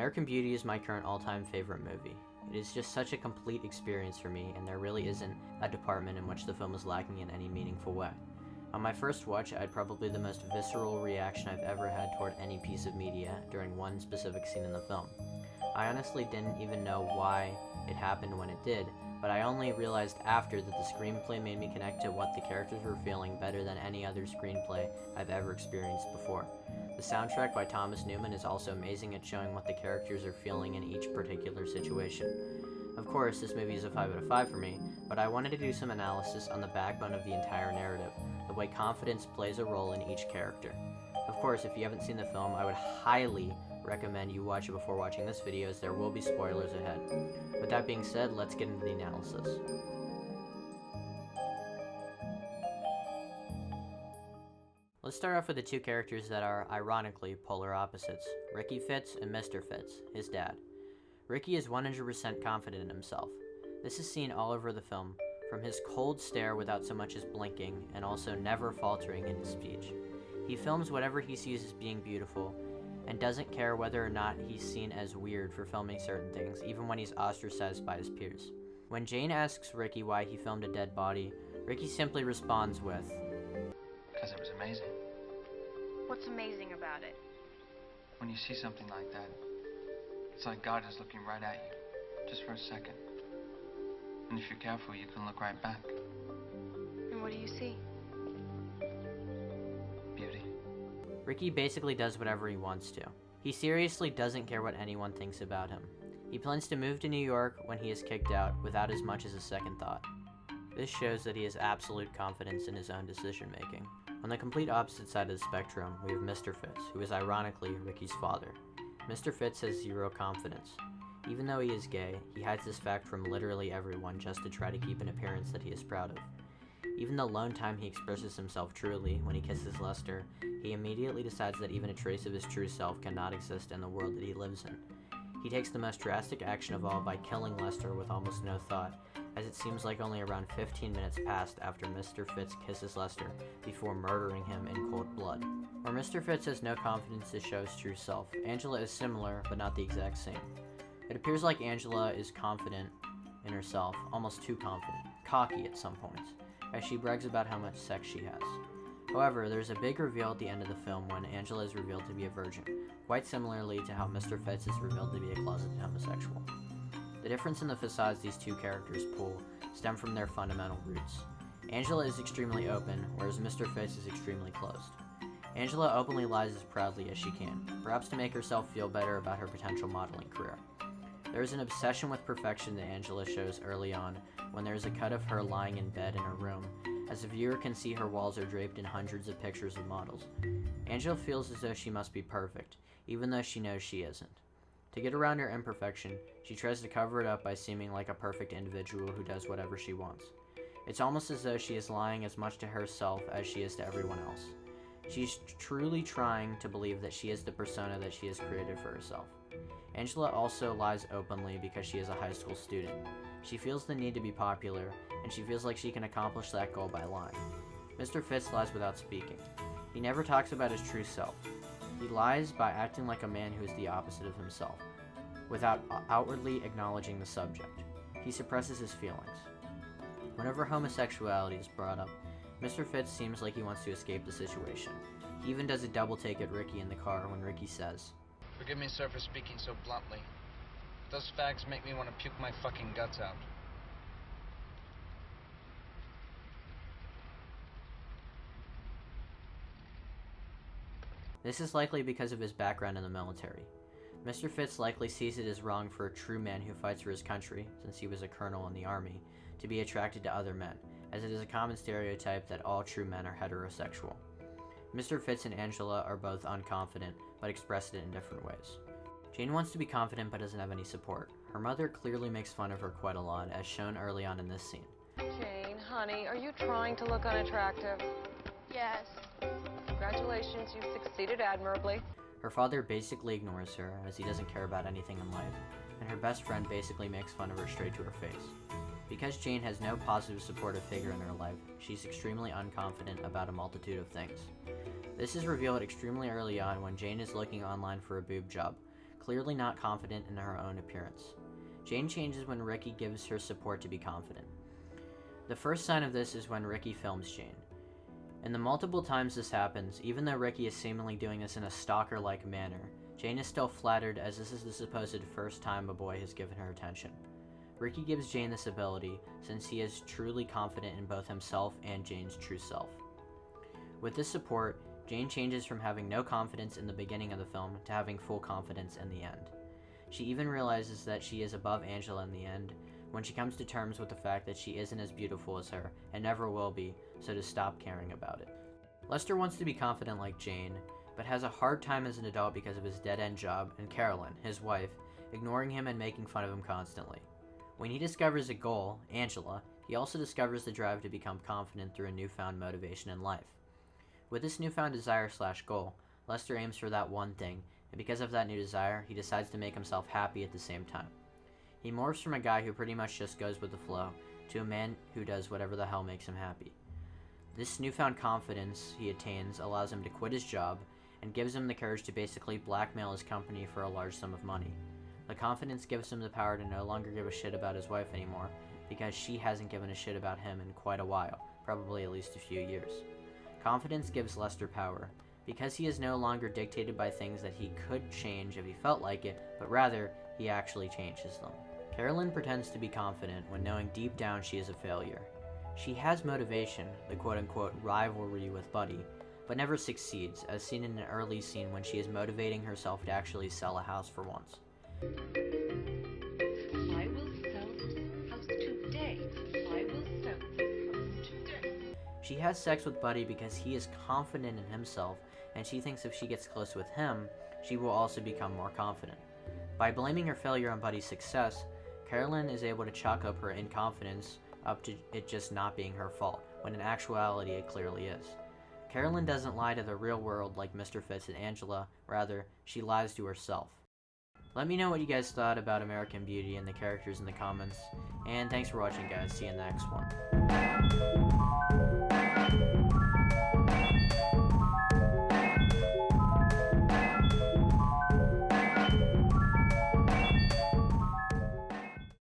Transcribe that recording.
American Beauty is my current all-time favorite movie. It is just such a complete experience for me, and there really isn't a department in which the film is lacking in any meaningful way. On my first watch, I had probably the most visceral reaction I've ever had toward any piece of media during one specific scene in the film. I honestly didn't even know why it happened when it did, but I only realized after that the screenplay made me connect to what the characters were feeling better than any other screenplay I've ever experienced before. The soundtrack by Thomas Newman is also amazing at showing what the characters are feeling in each particular situation. Of course, this movie is a 5 out of 5 for me, but I wanted to do some analysis on the backbone of the entire narrative, the way confidence plays a role in each character. Of course, if you haven't seen the film, I would highly recommend you watch it before watching this video, as there will be spoilers ahead. With that being said, let's get into the analysis. Let's start off with the two characters that are, ironically, polar opposites, Ricky Fitz and Mr. Fitz, his dad. Ricky is 100% confident in himself. This is seen all over the film, from his cold stare without so much as blinking, and also never faltering in his speech. He films whatever he sees as being beautiful, and doesn't care whether or not he's seen as weird for filming certain things, even when he's ostracized by his peers. When Jane asks Ricky why he filmed a dead body, Ricky simply responds with, "Because it was amazing." What's amazing about it? When you see something like that, it's like God is looking right at you, just for a second. And if you're careful, you can look right back. And what do you see? Beauty. Ricky basically does whatever he wants to. He seriously doesn't care what anyone thinks about him. He plans to move to New York when he is kicked out without as much as a second thought. This shows that he has absolute confidence in his own decision making. On the complete opposite side of the spectrum, we have Mr. Fitz, who is ironically Ricky's father. Mr. Fitz has zero confidence. Even though he is gay, he hides this fact from literally everyone just to try to keep an appearance that he is proud of. Even the lone time he expresses himself truly, when he kisses Lester, he immediately decides that even a trace of his true self cannot exist in the world that he lives in. He takes the most drastic action of all by killing Lester with almost no thought, as it seems like only around 15 minutes passed after Mr. Fitz kisses Lester before murdering him in cold blood. Where Mr. Fitz has no confidence to show his true self, Angela is similar, but not the exact same. It appears like Angela is confident in herself, almost too confident, cocky at some points, as she brags about how much sex she has. However, there's a big reveal at the end of the film when Angela is revealed to be a virgin, quite similarly to how Mr. Fitz is revealed to be a closeted homosexual. The difference in the facades these two characters pull stem from their fundamental roots. Angela is extremely open, whereas Mr. Fitz is extremely closed. Angela openly lies as proudly as she can, perhaps to make herself feel better about her potential modeling career. There is an obsession with perfection that Angela shows early on when there is a cut of her lying in bed in her room, as the viewer can see her walls are draped in hundreds of pictures of models. Angela feels as though she must be perfect, even though she knows she isn't. To get around her imperfection, she tries to cover it up by seeming like a perfect individual who does whatever she wants. It's almost as though she is lying as much to herself as she is to everyone else. She's truly trying to believe that she is the persona that she has created for herself. Angela also lies openly because she is a high school student. She feels the need to be popular, and she feels like she can accomplish that goal by lying. Mr. Fitz lies without speaking. He never talks about his true self. He lies by acting like a man who is the opposite of himself, without outwardly acknowledging the subject. He suppresses his feelings. Whenever homosexuality is brought up, Mr. Fitz seems like he wants to escape the situation. He even does a double take at Ricky in the car when Ricky says, Forgive me, sir, for speaking so bluntly. Those fags make me want to puke my fucking guts out. This is likely because of his background in the military. Mr. Fitz likely sees it as wrong for a true man who fights for his country, since he was a colonel in the army, to be attracted to other men, as it is a common stereotype that all true men are heterosexual. Mr. Fitz and Angela are both unconfident, but express it in different ways. Jane wants to be confident but doesn't have any support. Her mother clearly makes fun of her quite a lot, as shown early on in this scene. Jane, honey, are you trying to look unattractive? Yes. Congratulations, you've succeeded admirably. Her father basically ignores her, as he doesn't care about anything in life, and her best friend basically makes fun of her straight to her face. Because Jane has no positive supportive figure in her life, she's extremely unconfident about a multitude of things. This is revealed extremely early on when Jane is looking online for a boob job, clearly not confident in her own appearance. Jane changes when Ricky gives her support to be confident. The first sign of this is when Ricky films Jane. In the multiple times this happens, even though Ricky is seemingly doing this in a stalker-like manner, Jane is still flattered as this is the supposed first time a boy has given her attention. Ricky gives Jane this ability since he is truly confident in both himself and Jane's true self. With this support, Jane changes from having no confidence in the beginning of the film to having full confidence in the end. She even realizes that she is above Angela in the end when she comes to terms with the fact that she isn't as beautiful as her and never will be, so to stop caring about it. Lester wants to be confident like Jane, but has a hard time as an adult because of his dead-end job and Carolyn, his wife, ignoring him and making fun of him constantly. When he discovers a goal, Angela, he also discovers the drive to become confident through a newfound motivation in life. With this newfound desire/goal, Lester aims for that one thing, and because of that new desire, he decides to make himself happy at the same time. He morphs from a guy who pretty much just goes with the flow to a man who does whatever the hell makes him happy. This newfound confidence he attains allows him to quit his job and gives him the courage to basically blackmail his company for a large sum of money. The confidence gives him the power to no longer give a shit about his wife anymore because she hasn't given a shit about him in quite a while, probably at least a few years. Confidence gives Lester power, because he is no longer dictated by things that he could change if he felt like it, but rather, he actually changes them. Carolyn pretends to be confident when knowing deep down she is a failure. She has motivation, the quote-unquote rivalry with Buddy, but never succeeds, as seen in an early scene when she is motivating herself to actually sell a house for once. I will sell this house today. I will sell this house today. She has sex with Buddy because he is confident in himself, and she thinks if she gets close with him, she will also become more confident. By blaming her failure on Buddy's success, Carolyn is able to chalk up her inconfidence up to it just not being her fault, when in actuality it clearly is. Carolyn doesn't lie to the real world like Mr. Fitz and Angela, rather, she lies to herself. Let me know what you guys thought about American Beauty and the characters in the comments, and thanks for watching guys, see you in the next one.